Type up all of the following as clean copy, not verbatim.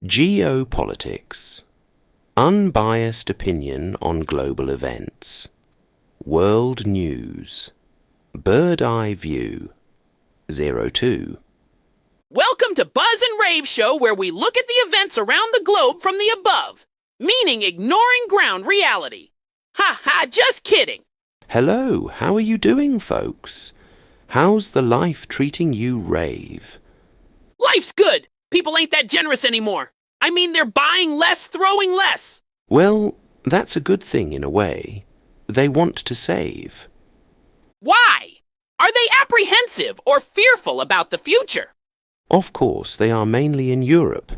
Geopolitics. Unbiased opinion on global events. World news. Birdeye view. 02. Welcome to Buzz and Rave Show, where we look at the events around the globe from the above, meaning ignoring ground reality. Ha ha, just kidding. Hello, how are you doing, folks? How's the life treating you, Rave? Life's good. People ain't that generous anymore. I mean, they're buying less, throwing less. Well, that's a good thing in a way. They want to save. Why? Are they apprehensive or fearful about the future? Of course, they are mainly in Europe.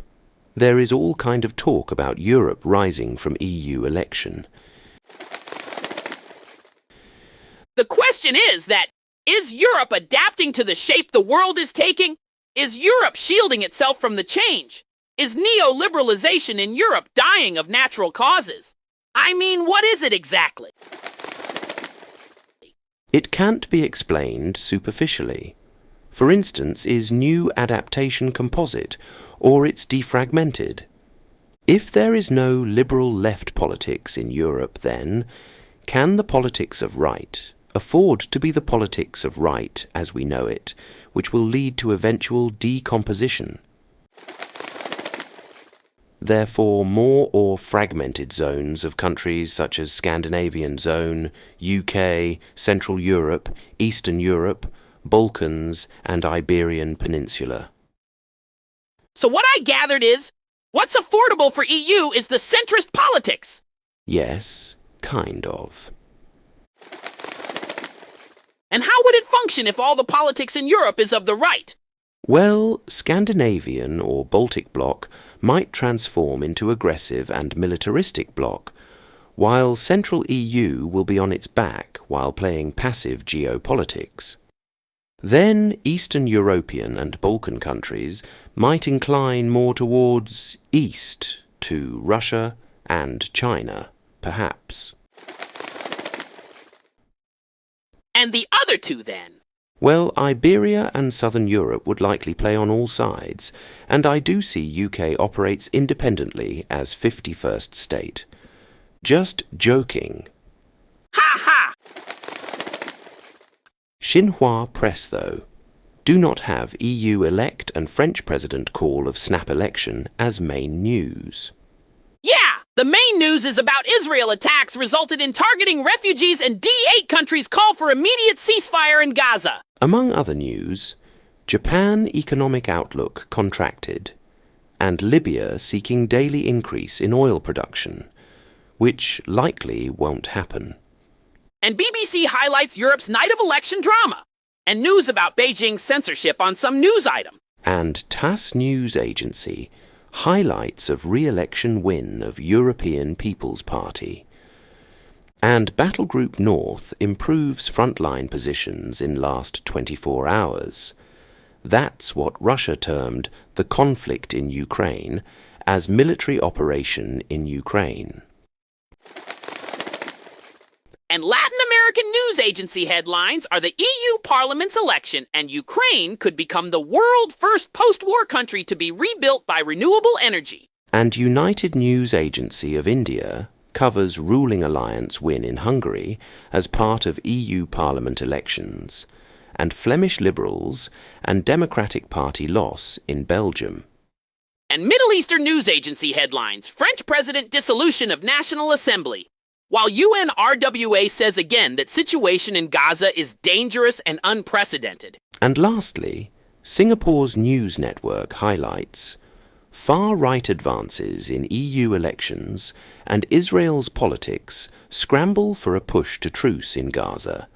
There is all kind of talk about Europe rising from EU election. The question is Europe adapting to the shape the world is taking? Is Europe shielding itself from the change? Is neoliberalization in Europe dying of natural causes? I mean, what is it exactly? It can't be explained superficially. For instance, is new adaptation composite, or it's defragmented? If there is no liberal left politics in Europe, then, can the politics of right afford to be the politics of right as we know it, which will lead to eventual decomposition? Therefore, more or fragmented zones of countries such as Scandinavian Zone, UK, Central Europe, Eastern Europe, Balkans, and Iberian Peninsula. So what I gathered is, what's affordable for EU is the centrist politics. Yes, kind of. And how would it function if all the politics in Europe is of the right? Well, Scandinavian or Baltic bloc might transform into aggressive and militaristic bloc, while Central EU will be on its back while playing passive geopolitics. Then Eastern European and Balkan countries might incline more towards East, to Russia and China, perhaps. And the other two, then? Well, Iberia and Southern Europe would likely play on all sides, and I do see UK operates independently as 51st state. Just joking. Ha ha! Xinhua press, though, do not have EU elect and French president call of snap election as main news. Yeah, the main news is about Israel attacks resulted in targeting refugees, and D8 countries call for immediate ceasefire in Gaza. Among other news, Japan economic outlook contracted, and Libya seeking daily increase in oil production, which likely won't happen. And BBC highlights Europe's night of election drama, and news about Beijing's censorship on some news item. And TASS News Agency highlights of re-election win of European People's Party. And Battle Group North improves frontline positions in last 24 hours. That's what Russia termed the conflict in Ukraine as military operation in Ukraine. And Latin American news agency headlines are the EU Parliament's election, and Ukraine could become the world's first post-war country to be rebuilt by renewable energy. And United News Agency of India covers ruling alliance win in Hungary as part of EU Parliament elections, and Flemish Liberals and Democratic Party loss in Belgium. And Middle Eastern news agency headlines, French President dissolution of National Assembly, while UNRWA says again that situation in Gaza is dangerous and unprecedented. And lastly, Singapore's news network highlights far-right advances in EU elections and Israel's politics scramble for a push to truce in Gaza.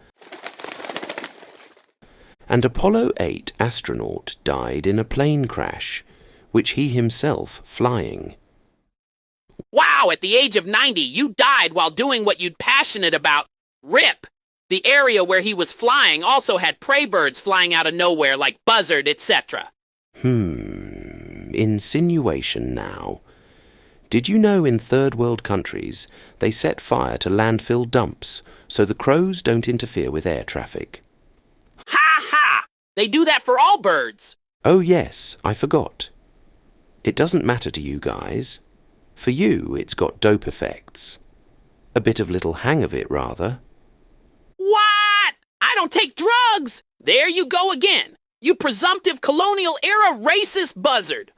And Apollo 8 astronaut died in a plane crash, which he himself flying. Wow, at the age of 90, you died while doing what you'd passionate about. RIP! The area where he was flying also had prey birds flying out of nowhere like buzzard, etc. Insinuation now. Did you know in third world countries they set fire to landfill dumps so the crows don't interfere with air traffic? Ha ha! They do that for all birds. Oh yes, I forgot. It doesn't matter to you guys. For you, it's got dope effects. A bit of little hang of it, rather. What? I don't take drugs! There you go again, you presumptive colonial-era racist buzzard.